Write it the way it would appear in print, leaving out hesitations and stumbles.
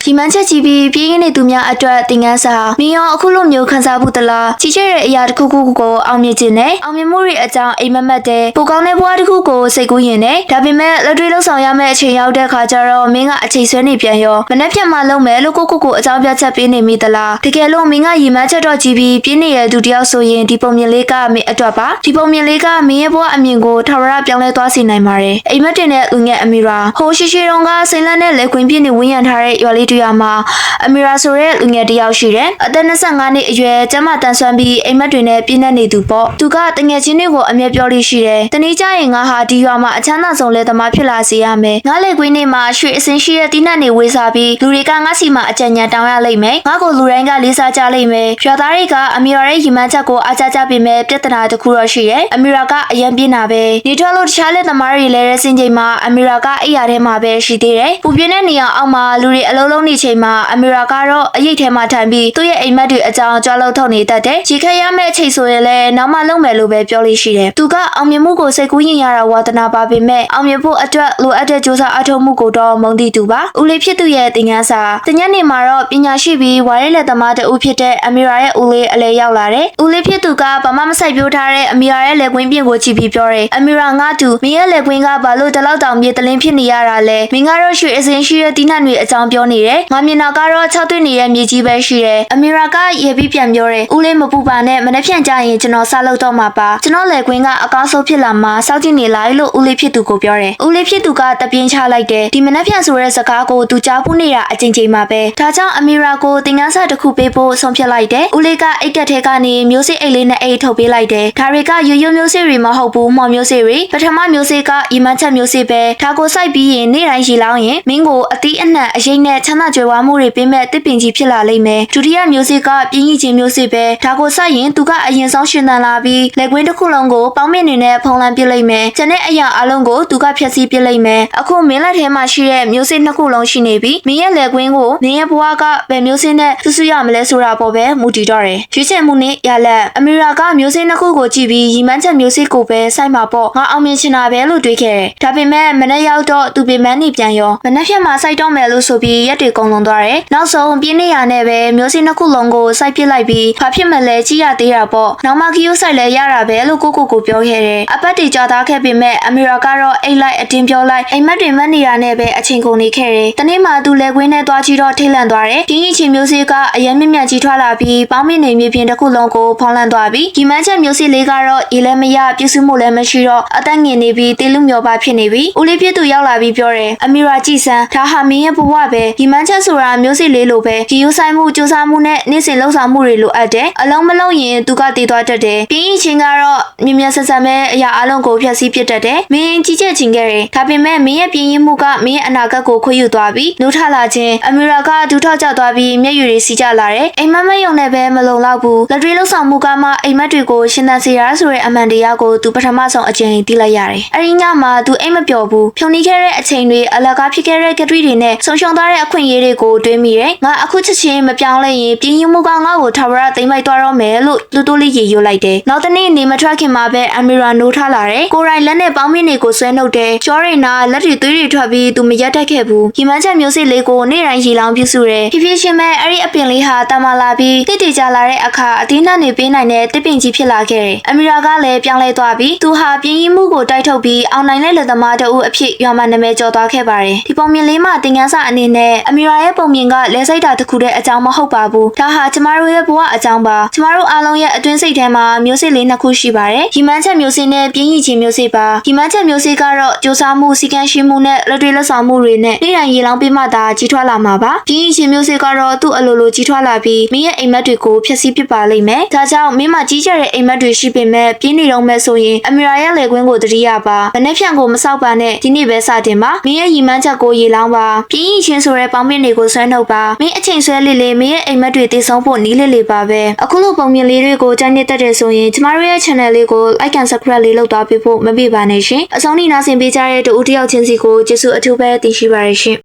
ဒီမှန်ချက်ကြီးပြီးပြင်းရင်းနေသူများအတွက်သင်ခန်းစာမင်းရောအခုလိုမျိုးခန်းစားဖို့တလားကြီးကျယ်တဲ့အရာတစ်ခုခုကိုအောင်မြင်ခြင်းနဲ့အောင်မြင်မှုတွေအကြောင်းအိမ်မက်မက်တဲ့ပိုကောင်းတဲ့ဘဝတစ်ခုကိုစိတ်ကူးရင်နဲ့ဒါပေမဲ့လက်တွေ့လှုပ်ဆောင်ရမယ့်အချိန်ရောက်တဲ့ခါကျတော့မင်းကအချိန်ဆွဲနေပြန်ရောမနှက်ဖြတ်မှလုံးမယ်လို့ကိုအကြောင်းပြချက်ပေးနေမိသလားတကယ်လို့မင်းကရီမှန်းချက်တော့ကြီးပြီးပြင်းနေတဲ့သူတယောက်ဆိုရင်ဒီပုံမြင်လေးကမင်းအတွက်ပါဒီပုံမြင်လေးကမင်းရဲ့ဘဝအမြင်ကိုထာဝရပြောင်းလဲသွားစေနိုင်ပါတယ်အိမ်မက်တင်တဲ့ဦးငယ်အမီရာဟိုရှိတုန်းကစိန်လန်းတဲ့လက်ခွင်ပြင်းနေဝင်းရံထားတဲ့ရွာလေးတရွာမှာအမီရာဆိုတဲ့လူငယ်တယောက်ရှိတယ်။အသက်25နှစ်အရွယ်ကျမတန်ဆွမ်းပြီးအိမ်မက်တွေနဲ့ပြည့်နေနေသူပေါ့။သူကတငယ်ချင်းတွေကိုအမြဲပြောလို့ရှိတယ်။တနေ့ကျရင်ငါဟာဒီရွာမှာအချမ်းသာဆုံးလဲသမားဖြစ်လာစေရမယ်။ငါလက်ကွင်းနေမှာရွှေအစင်းရှိတဲ့တီးနှံတွေဝေစားပြီးလူတွေကငါစီမှာအကြံဉာဏ်တောင်းရလိမ့်မယ်။ငါကိုလူတိုင်းကလေးစားကြလိမ့်မယ်။ရွာသားတွေကအမီရာရဲ့ရီမှန်းချက်ကိုအားကြကြပေးမယ်ပြဿနာတစ်ခုတော့ရှိတယ်။အမီရာကအယံပြင်းတာပဲ။နေထွက်လို့တခြားလက်သမားတွေလည်းတဲ့စင်ချိန်မှာအမီရာကအိယာထဲမှာပဲရှိသေးတယ်။ပူပြင်းတဲ့နေရာအောက်မှာလူတွေအလုံးလုံးနေချိန်မှာအမီရာကတော့အရိတ်ထဲမှာထိုင်ပြီးသူ့ရဲ့အိမ်မက်တွေအကြောင်းကြွားလို့ထုတ်နေတတ်တယ်။ကြီးခက်ရမယ့်အချိန်ဆိုရင်လည်းနောက်မှလုပ်မယ်လို့ပဲပြောလို့ရှိတယ်။သူကအောင်မြင်မှုကိုစိတ်ကူးရင်ရတာဝါသနာပါပေမဲ့အောင်မြင်ဖို့အတွက်လိုအပ်တဲ့ကြိုးစားအထောက်မှုကိုတော့မုံတီသူပါ။ဦးလေးဖြစ်သူရဲ့သင်ခန်းစာတညနေမှာတော့ပညာရှိပြီးဝါရဲလက်သမားတဦးဖြစ်တဲ့အမီရာရဲ့ဦးလေးအလဲရောက်လာတယ်။ဦးလေးဖြစ်သူကဘာမှမဆိုင်ပြိုးထားတဲ့အမီရာရဲ့လက်ကွင်းပြင်ကိုကြည့်ပြီးပြောတယ်။အမီရာငါတူမင်းရဲ့လက်ကွင်းကဘာလို့တလောက်တောင်မြေတလင်းဖြစ်နေရတာလဲ။မင်းကတော့ရွှေအစင်းရှိတဲ့တီးနှံတွေအကြောင်းပြောနေတယ်။ငါမြင်တာကတော့6သွင်းနေတဲ့မြေကြီးပဲရှိတယ်။အမီရာကရေပြီးပြန်ပြောတယ်။ဦးလေးမပူပါနဲ့မနှက်ဖြန်ကြရင်ကျွန်တော်စလုပ်တော့မှာပါ။ကျွန်တော်လက်ကွင်းကအကောင်းဆုံးဖြစ်လာမှစောင့်ကြည့်နေလိုက်လို့ဦးလေးဖြစ်သူကိုပြောတယ်။ဦးလေးဖြစ်သူကတပြင်းချလိုက်တယ်။ဒီမနှက်ဖြန်ဆိုတဲ့စကားကိုသူကြားဖူးနေတာအချိန်ချိန်မှာပဲ။ဒါကြောင့်အမီရာကိုသင်ခန်းစာတစ်ခုပေးဖို့ဆုံးဖြတ်လိုက်တယ်။ဦးလေးကအိတ်ကက်ထဲကနေမျိုးစေ့အိတ်လေးနဲ့အိတ်ထုတ်ပေးလိုက်တယ်။ဒါတွေကရိုးရိုးမျိုးစေ့တွေမဟုတ်ဘူးမှော်မျိုးစေ့တွေပထမမျိုးစေ့ကရီမန်းချက်မျိုးစေ့ပဲဒါကိုစိုက်ပြီးရင်နေ့တိုင်းရီလောင်းရင်မင်းကိုအသီးအနှံအရိပ်နဲ့ချမ်းသာကြွယ်ဝမှုတွေပေးမဲ့တစ်ပင်ကြီးဖြစ်လာလိမ့်မယ်။ဒုတိယမျိုးစေ့ကပြင်းကြီးချင်းမျိုးစေ့ပဲဒါကိုစိုက်ရင်သူကအရင်ဆုံးရှင်သန်လာပြီးလက်ကွင်းတစ်ခုလုံးကိုပေါင်းမင်းနေနဲ့ဖုံးလန်းပစ်လိုက်မယ်။ကျန်တဲ့အရာအလုံးကိုသူကဖျက်ဆီးပစ်လိုက်မယ်။အခုမင်းလက်ထဲမှာရှိတဲ့မျိုးစေ့နှစ်ခုလုံးရှိနေပြီ။မင်းရဲ့လက်ကွင်းကိုမင်းရဲ့ဘဝကဘယ်မျိုးစေ့နဲ့ဆူရမလဲဆိုတာပေါ်ပဲမူတည်တော့တယ်။ရွေးချယ်မှုနဲ့ရလက်အမီရာကမျိုးစေ့နှစ်ခုကိုကြည့်ပြီးရီမန်းချက်မျိုးစေ့ကိုပဲစိုက်မှာပေါ့။ငါအောင်မြင်ချင်တာပဲလို့တွေးခဲ့တယ်။ဒါပေမဲ့မနေ့ရောက်တော့သူပင်မနေပြန်ရောမနေ့ဖြတ်မှာစိုက်တော့မယ်လို့ဆိုပြီးရက်တွေကုန်လွန်သွားတယ်။နောက်ဆုံးပြင်းနေရနဲ့ပဲမျိုးစေ့နှစ်ခုလုံးကိုစိုက်ပစ်လိုက်ပြီးဘာဖြစ်မလဲကြည့်ရသေးတာပေါ့။နောက်မှခီယိုးစိုက်လဲရတာပဲလို့ကိုပြောခဲ့တယ်။အပတ်တွေကြာသားခဲ့ပေမဲ့အမီရာကတော့အိတ်လိုက်အတင်းပြောလိုက်အိမ်မက်တွေမက်နေတာနဲ့ပဲအချိန်ကုန်နေခဲ့တယ်။တနေ့မှသူလက်ကွင်းနဲ့သွားကြည့်တော့ထိတ်လန့်သွားတယ်။ပြင်းကြီးချင်းမျိုးစေ့ကအရင်မြင့်မြတ်ကြီးထွားလာပြီးပေါင်းမင်းနေမြေပြင်တစ်ခုလုံးကိုဖောင်းလန့်သွားပြီးဒီမှန်းချက်မျိုးစေ့လေးကတော့ရေလည်းမရပြည့်စုံမှုလည်းမရှိတော့အသက်ငင်နေပြီးတေးလူမျောပါဖြစ်နေပြီ။ဦးလေးဖြစ်သူရောက်လာပြီးပြောတယ်။အမီရာကြည်စံဒါဟာမင်းရဲ့ဘဝပဲဒီမှန်းချက်ဆိုတာမျိုးစေ့လေးလိုပဲဒီယူဆိုင်မှုစူးစမ်းမှုနဲ့နေ့စဉ်လှုပ်ဆောင်မှုတွေလိုအပ်တယ်။အလုံးမလုံးရင်သူကတည်သွားတတ်တယ်။ပြင်းကြီးချင်းကတော့မြင်မြတ်ဆက်ဆက်ပဲအရာအလုံးကိုဖျက်ဆီးပစ်တတ်တယ်။မင်းကြီးကျက်ချင်ခဲ့တယ်။ဒါပေမဲ့မင်းရဲ့ပြင်းရင်မှုကမင်းရဲ့အနာဂတ်ကိုခွေယူသွားပြီးနှုတ်ထလာခြင်းအမီရာကဒူးထောက်ကျသွားပြီးမျက်ရည်တွေစီးကျလာတယ်။အိမ်မက်မယုံနဲ့ပဲမလုံလောက်ဘူး။လက်တွေလှုပ်ဆောင်မှုကမှအိမ်မက်တွေကိုရှင်းသန်စေရဆိုတဲ့အမှန်တရားကိုသူပထမဆုံးအကြိမ်သိလိုက်ရတယ်။အဲဒီညမှာသူအိမ်မပျော်ဘူး။ဖြုံနေခဲ့တဲ့အချိန်တွေအလကားဖြစ်ခဲ့တဲ့ကတိတွေနဲ့ဆုံးရှုံးသွားတဲ့အခွင့်အရေးတွေကိုတွေးမိတယ်။ငါအခုချက်ချင်းမပြောင်းလဲရင်ပြင်းရင်မှုကငါ့ကိုထာဝရသိမ်းပိုက်သွားတော့မယ်လို့လူတိုးလေးရေရွလိုက်တယ်။နောက်တနေ့နေမထွက်ခင်မှာပဲအမီရာနိုးထားလာတယ်။ကိုရိုင်းလက်နဲ့ပေါင်းမင်းတွေကိုဆွဲနှုတ်တယ်။ကျော်ရိနာလက်တွေသွေးတွေထွက်ပြီးသူမရက်တတ်ခဲ့ဘူး။ရီမန်းချက်မျိုးစေ့လေးကိုနေ့တိုင်းရီလောင်ပြုစုတယ်။ဖြည်းဖြည်းချင်းပဲအဲ့ဒီအပင်လေးဟာတမလာပြီးတိတိကျလာတဲ့အခါအသီးနှံတွေပေးနိုင်တဲ့တစ်ပင်ကြီးဖြစ်လာခဲ့တယ်။အမီရာကလည်းပြောင်းလဲသွားပြီးသူဟာပြင်းရင်မှုကိုတိုက်ထုတ်ပြီးအောင်နိုင်တဲ့လက်သမားတအုပ်အဖြစ်ရွာမှာနာမည်ကျော်သွားခဲ့ပါတယ်။ဒီပုံမြင်လေးမှာသင်ခန်းစာအနေနဲ့အမီရာရဲ့ပုံမြင်ကလဲစိတ်တာတစ်ခုတည်းအကြောင်းမဟုတ်ပါဘူး။ဒါဟာကျမတို့ရဲ့ဘဝအကြောင်းပါ။ကျမတို့အားလုံးရဲ့အတွင်းစိတ်ထဲမှာမျိုးစေ့လေးနှစ်ခုရှိပါတယ်။ရီမန်းချက်မျိုးစေ့နဲ့ပြင်းရီချင်းမျိုးစေ့ပါ။ရီမန်းချက်မျိုးစေ့ကတော့ကြိုးစားမှုစီကံရှိမှုနဲ့လက်တွေလက်ဆောင်မှုတွေနဲ့နေ့တိုင်းရေလောင်းပေးမှသာကြီးထွားလာမှာပါ။ပြင်းရီချင်းမျိုးစေ့ကတော့သူ့အလိုလိုကြီးထွားလာပြီးမင်းရဲ့အိမ်မက်တွေကိုဖျက်ဆီးပစ်ပါလိမ့်မယ်။ဒါကြောင့်မင်းမကြီးကျတဲ့အိမ်မက်တွေရှိပေမဲ့ပြင်းနေတော့မဲ့ဆိုရင်အမီရာရဲ့လေကွင်းကိုတတိယပါ။မနေ့ဖြန်ကိုမဆောက်ပါနဲ့ဒီနေ့ပဲစတင်ပါ။မင်းရဲ့ရီမန်းချက်ကိုရေလောင်းပါ။ပြင်းရီချင်းဆိုတဲ့ပေါင်းမင်းတွေကိုဆွဲနှုတ်ပါ။မင်းအချိန်ဆွဲလေးလေးမင်းရဲ့အိမ်မက်တွေတည်ဆုံးဖို့နီးလေးလေးပါပဲ။အခုလိုပုံမြင်လေးတွေကိုကြိုက်နေတတ်တဲ့ဆိုရင်ကျမတို့ရဲ့ channel လေးကို like and subscribe လေးလုပ်သွားပေးဖို့မမေ့ပါနဲ့ရှင်။အဆုံးထိနားဆင်ပေးကြတဲ့တူဦးတယောက်ချင်းစီကိုကျေးဇူးအထူးပဲတင်ရှိပါရရှင်။